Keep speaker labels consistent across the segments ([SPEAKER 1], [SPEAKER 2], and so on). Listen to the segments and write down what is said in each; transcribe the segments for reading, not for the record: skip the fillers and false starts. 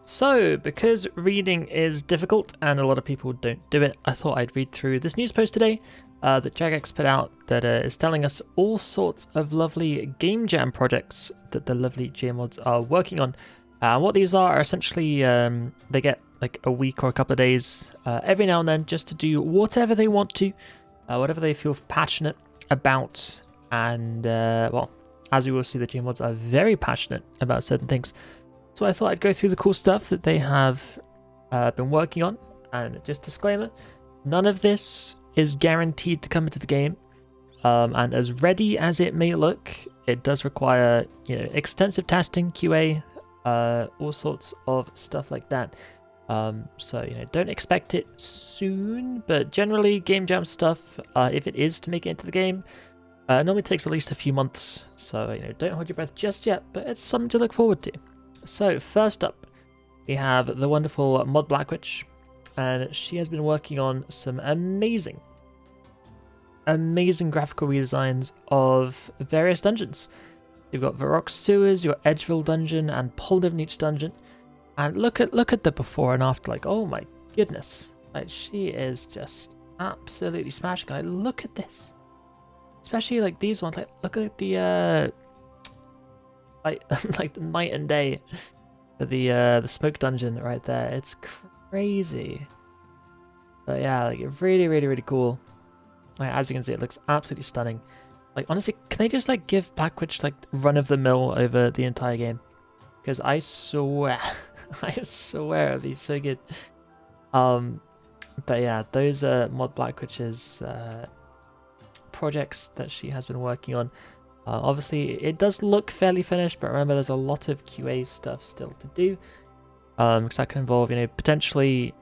[SPEAKER 1] So, because reading is difficult and a lot of people don't do it, I thought I'd read through this news post today that Jagex put out that is telling us all sorts of lovely game jam projects that the lovely JMods are working on. What these are essentially, they get like a week or a couple of days every now and then just to do whatever they want to, whatever they feel passionate about. And, well, as we will see, the JMods are very passionate about certain things. So I thought I'd go through the cool stuff that they have been working on. And just disclaimer, none of this is guaranteed to come into the game. And as ready as it may look, it does require, extensive testing, QA, all sorts of stuff like that. So, don't expect it soon. But generally, game jam stuff, if it is to make it into the game, normally takes at least a few months. So, don't hold your breath just yet, but it's something to look forward to. So first up, we have the wonderful Mod Black Witch, and she has been working on some amazing graphical redesigns of various dungeons. You've got Varrock Sewers, your Edgeville dungeon, and Polnivenich dungeon. And look at the before and after, like, oh my goodness. Like, she is just absolutely smashing. Like, look at this. Especially like these ones, like look at the like the night and day for the smoke dungeon right there. It's crazy. But yeah, like really cool. Like, as you can see, it looks absolutely stunning. Like, honestly, can they just like give Black Witch like run of the mill over the entire game? Because I swear it'd be so good. But yeah, those are Mod Black Witch's projects that she has been working on. Obviously, it does look fairly finished, but remember, there's a lot of QA stuff still to do. Because that can involve, potentially,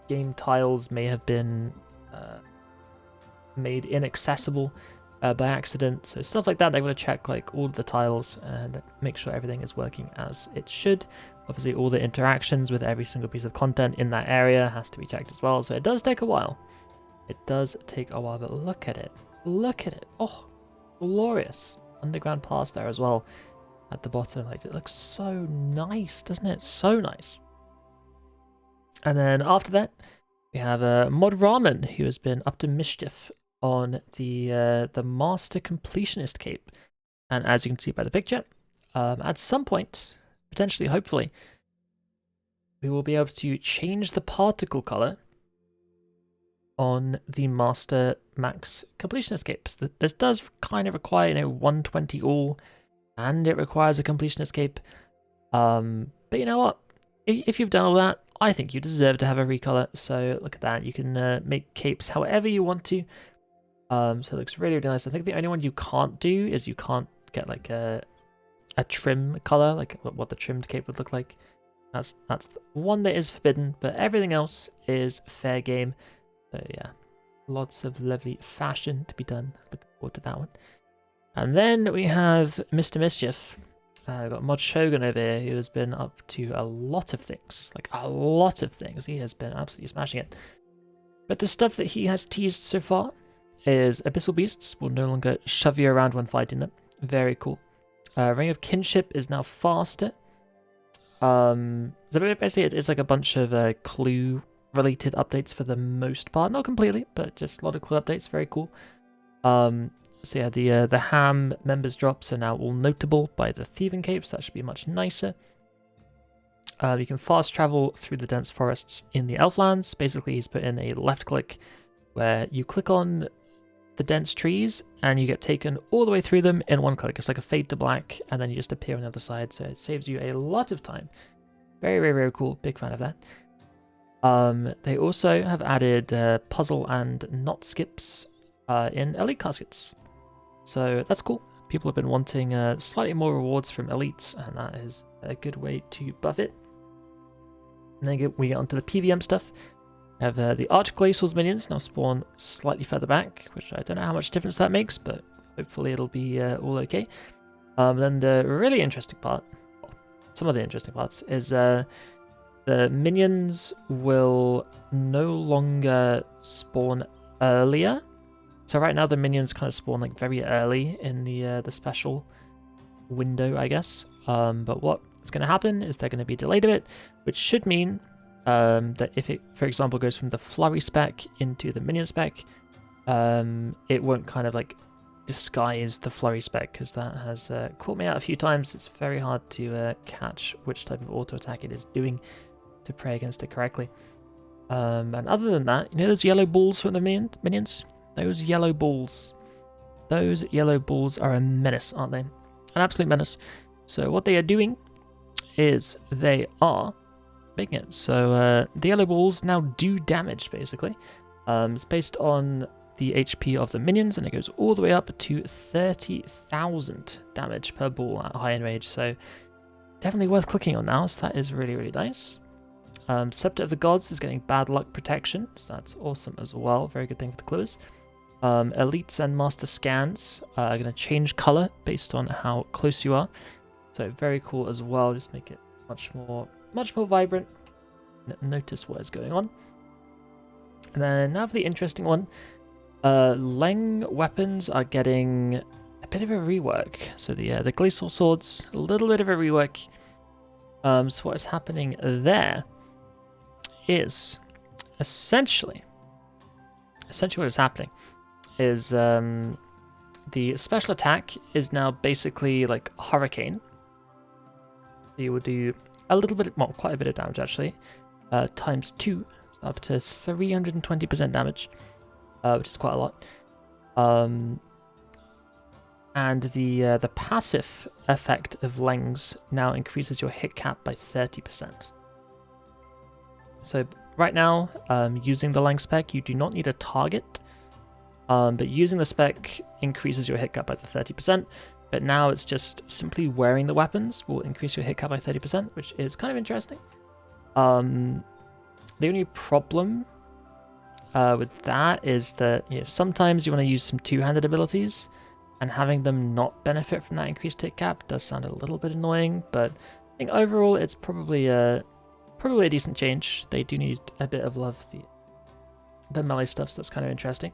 [SPEAKER 1] game tiles may have been made inaccessible by accident. So stuff like that, they want to check like all of the tiles and make sure everything is working as it should. Obviously, all the interactions with every single piece of content in that area has to be checked as well. So it does take a while. It does take a while, but look at it. Look at it. Oh, glorious. Underground pass there as well at the bottom. Like, it looks so nice, doesn't it? So nice. And then after that, we have Mod Ramen, who has been up to mischief on the Master Completionist cape. And as you can see by the picture, at some point, potentially, hopefully, we will be able to change the particle color on the Master Max Completionist capes. This does kind of require, 120 all, and it requires a Completionist cape. But you know what? If you've done all that, I think you deserve to have a recolor. So look at that. You can make capes however you want to. So it looks really nice. I think the only one you can't do is you can't get like a trim color, like what the trimmed cape would look like. That's the one that is forbidden, but everything else is fair game. So yeah, lots of lovely fashion to be done. Looking forward to that one. And then we have Mr. Mischief. We've got Mod Shogun over here, who has been up to a lot of things. Like, a lot of things. He has been absolutely smashing it. But the stuff that he has teased so far is Abyssal Beasts will no longer shove you around when fighting them. Very cool. Ring of Kinship is now faster. So basically, it's like a bunch of clue-related updates for the most part. Not completely, but just a lot of clue updates. Very cool. So yeah, the ham members drops are now all notable by the thieving capes. That should be much nicer. You can fast travel through the dense forests in the Elflands. Basically, he's put in a left click where you click on the dense trees and you get taken all the way through them in one click. It's like a fade to black, and then you just appear on the other side. So it saves you a lot of time. Very cool. Big fan of that. They also have added puzzle and knot skips in elite caskets. So that's cool. People have been wanting slightly more rewards from elites, and that is a good way to buff it. And then we get onto the PVM stuff. We have the Archglacial's minions now spawn slightly further back, which I don't know how much difference that makes, but hopefully it'll be all okay. Then the really interesting part, well, some of the interesting parts, is the minions will no longer spawn earlier. So right now the minions kind of spawn like very early in the special window, I guess. But what what's going to happen is they're going to be delayed a bit, which should mean that if it, for example, goes from the flurry spec into the minion spec, it won't kind of like disguise the flurry spec, because that has caught me out a few times. It's very hard to catch which type of auto attack it is doing to pray against it correctly. And other than that, you know those yellow balls from the minions? Those yellow balls. Those yellow balls are a menace, aren't they? An absolute menace. So what they are doing is they are making it so the yellow balls now do damage, basically. It's based on the HP of the minions, and it goes all the way up to 30,000 damage per ball at high enrage. So definitely worth clicking on now, so that is really, really nice. Scepter of the Gods is getting bad luck protection, so that's awesome as well. Very good thing for the clues. Elites and Master Scans are going to change color based on how close you are. So very cool as well. Just make it much more vibrant. Notice what is going on. And then now for the interesting one. Leng weapons are getting a bit of a rework. So the glacial swords, a little bit of a rework. So what is happening there is essentially what is happening is the special attack is now basically like Hurricane. You will do a little bit, well, quite a bit of damage actually, times 2, so up to 320% damage, which is quite a lot. And the passive effect of Lengs now increases your hit cap by 30%. So right now, using the Leng spec, you do not need a target, but using the spec increases your hit cap by the 30%. But now it's just simply wearing the weapons will increase your hit cap by 30%, which is kind of interesting. The only problem with that is that sometimes you want to use some two-handed abilities, and having them not benefit from that increased hit cap does sound a little bit annoying. But I think overall it's probably a decent change. They do need a bit of love, the melee stuff, so that's kind of interesting.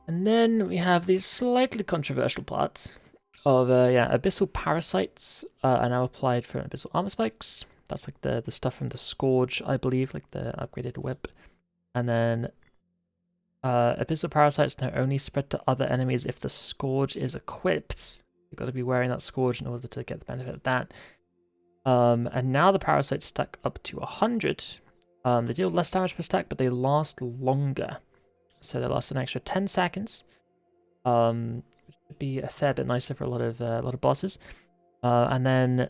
[SPEAKER 1] And then we have these slightly controversial parts of abyssal parasites are now applied for abyssal armor spikes. That's like the stuff from the Scourge, I believe, like the upgraded whip. And then abyssal parasites now only spread to other enemies if the Scourge is equipped. You've got to be wearing that Scourge in order to get the benefit of that. And now the parasites stack up to 100. They deal less damage per stack, but they last longer. So they last an extra 10 seconds, which would be a fair bit nicer for a lot of bosses. And then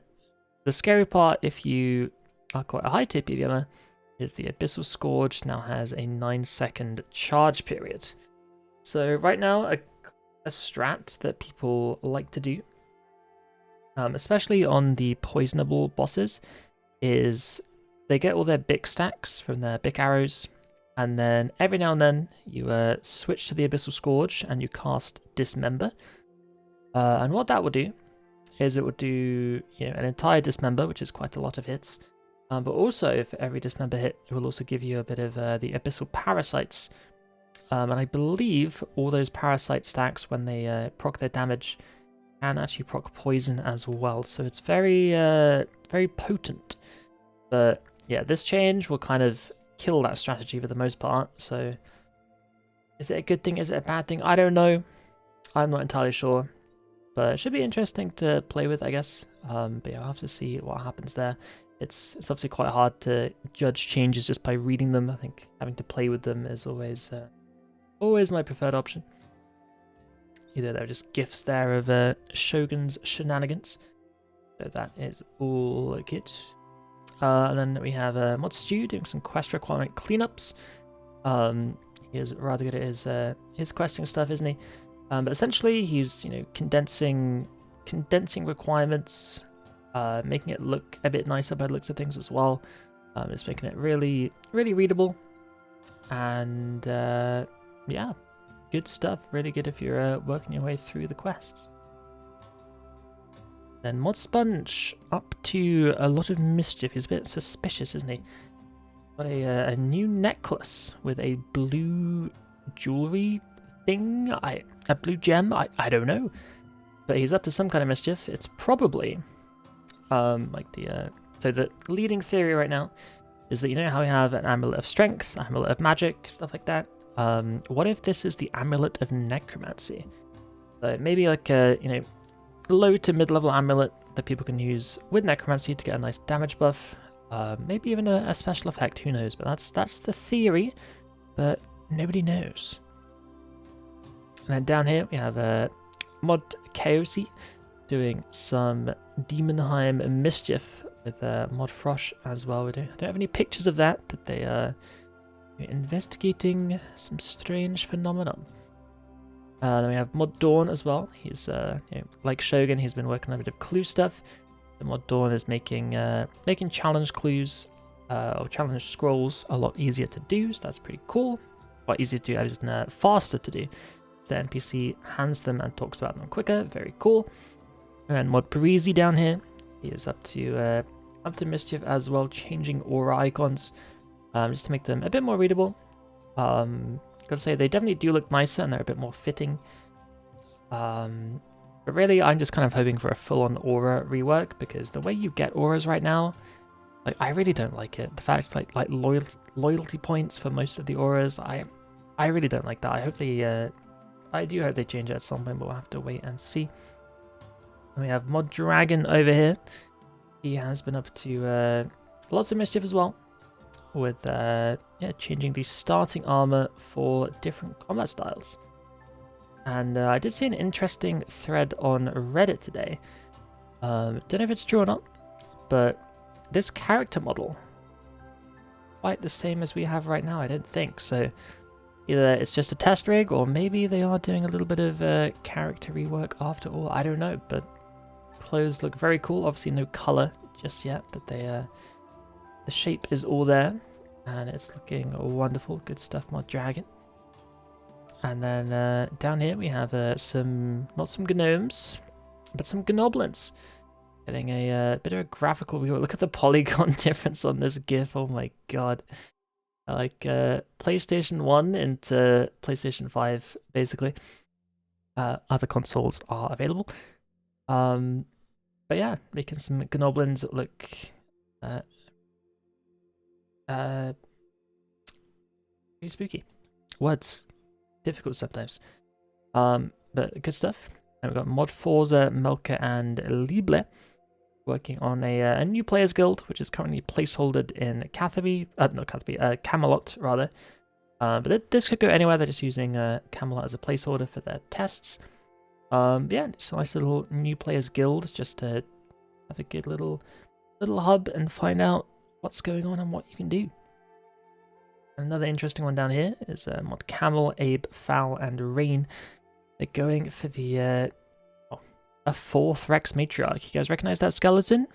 [SPEAKER 1] the scary part, if you are quite a high tier PVMer, is the Abyssal Scourge now has a 9-second charge period. So right now, a strat that people like to do, especially on the poisonable bosses, is they get all their Bic stacks from their Bic arrows, and then every now and then you switch to the Abyssal Scourge and you cast Dismember. And what that will do is it will do an entire Dismember, which is quite a lot of hits. But also, for every Dismember hit, it will also give you a bit of the Abyssal Parasites. And I believe all those Parasite stacks, when they proc their damage, can actually proc poison as well. So it's very, very potent. But yeah, this change will kind of kill that strategy for the most part. So is it a good thing? Is it a bad thing? I don't know. I'm not entirely sure. But it should be interesting to play with, I guess. But yeah, I'll have to see what happens there. It's obviously quite hard to judge changes just by reading them. I think having to play with them is always my preferred option. Either they're just gifs there of Shogun's shenanigans. So that is all good. And then we have Mod Stew doing some quest requirement cleanups. He is rather good at his questing stuff, isn't he? But essentially, he's condensing requirements, making it look a bit nicer by the looks of things as well. Just making it really, really readable, and yeah, good stuff. Really good if you're working your way through the quests. Then Mod Sponge, up to a lot of mischief. He's a bit suspicious, isn't he? Got a new necklace with a blue jewelry thing. A blue gem. I don't know. But he's up to some kind of mischief. It's probably So the leading theory right now is that, you know how we have an amulet of strength, amulet of magic, stuff like that. What if this is the amulet of necromancy? So maybe like a, you know, low to mid-level amulet that people can use with necromancy to get a nice damage buff. Maybe even a special effect, who knows? But that's the theory, but nobody knows. And then down here we have Mod Chaosy doing some Demonheim mischief with Mod Frosh as well. I don't have any pictures of that, but they are investigating some strange phenomenon. Then we have Mod Dawn as well. He's like Shogun, he's been working on a bit of clue stuff. The Mod Dawn is making challenge clues or challenge scrolls a lot easier to do, so that's pretty cool. Quite easier to do, as in faster to do. The NPC hands them and talks about them quicker. Very cool. And then Mod Breezy down here, he is up to mischief as well, changing aura icons just to make them a bit more readable. Gotta say, they definitely do look nicer and they're a bit more fitting. But really, I'm just kind of hoping for a full-on aura rework, because the way you get auras right now, like, I really don't like it. The fact, like loyalty points for most of the auras, I really don't like that. I do hope they change it at some point, but we'll have to wait and see. And we have Mod Dragon over here. He has been up to lots of mischief as well, with changing the starting armor for different combat styles. And I did see an interesting thread on Reddit today. Don't know if it's true or not, but this character model, quite the same as we have right now, I don't think. So either it's just a test rig, or maybe they are doing a little bit of character rework after all. I don't know, but clothes look very cool. Obviously no color just yet, but the shape is all there, and it's looking wonderful. Good stuff, Mod Dragon. And then down here we have not some gnomes, but some gnoblins. Getting a bit of a graphical view. Look at the polygon difference on this GIF. Oh my god. Like PlayStation 1 into PlayStation 5, basically. Other consoles are available. But yeah, making some gnoblins that look pretty spooky. Words difficult sometimes. But good stuff. And we've got Mod Forza, Melka, and Lible working on a new players guild, which is currently placeholdered in Camelot rather. But this could go anywhere. They're just using Camelot as a placeholder for their tests. Yeah, it's a nice little new players guild, just to have a good little hub and find out what's going on and what you can do. Another interesting one down here is Mod Camel, Abe, Fowl, and Rain. They're going for the a 4th Rex Matriarch. You guys recognize that skeleton?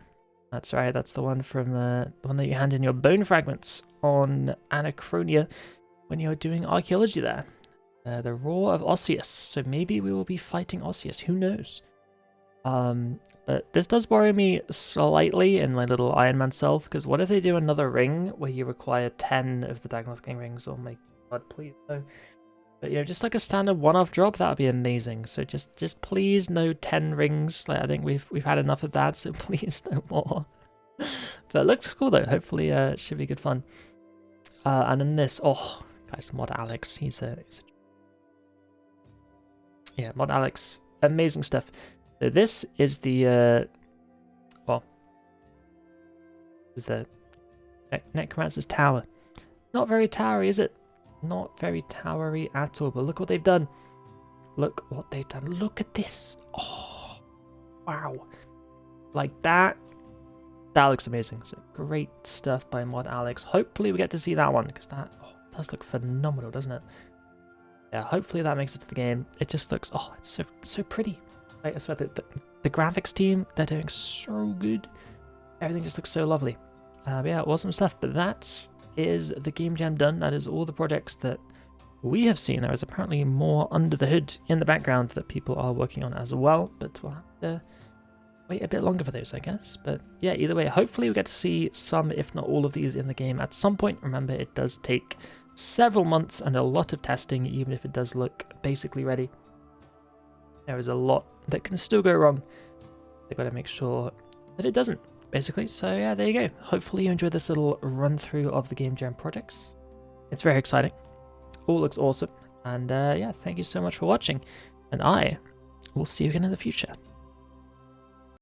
[SPEAKER 1] That's right, that's the one from the one that you hand in your bone fragments on Anachronia when you're doing archaeology there. The Roar of Osseous. So maybe we will be fighting Osseous, who knows? But this does worry me slightly in my little Iron Man self, because what if they do another ring where you require 10 of the Diagonal King rings? Oh my god, please no. But yeah, just like a standard one-off drop, that would be amazing. So just please no 10 rings. Like, I think we've had enough of that, so please no more. But it looks cool though. Hopefully it should be good fun. And then this, oh guys, Mod Alex, yeah, Mod Alex, amazing stuff. So this is the is the Necromancer's Tower. Not very towery, is it? Not very towery at all, but look what they've done. Look what they've done. Look at this. Oh, wow. Like that looks amazing. So great stuff by Mod Alex. Hopefully we get to see that one, because that does look phenomenal, doesn't it? Yeah, hopefully that makes it to the game. It just looks, it's so pretty. Like, I swear, the graphics team, they're doing so good. Everything just looks so lovely. Yeah, awesome stuff. But that is the game jam done. That is all the projects that we have seen. There is apparently more under the hood in the background that people are working on as well, but we'll have to wait a bit longer for those, I guess. But yeah, either way, hopefully we get to see some, if not all of these in the game at some point. Remember, it does take several months and a lot of testing, even if it does look basically ready. There is a lot that can still go wrong. They've got to make sure that it doesn't. basically. So yeah, there you go. Hopefully you enjoyed this little run through of the Game Jam projects. It's very exciting. All looks awesome. And yeah, thank you so much for watching. And I will see you again in the future.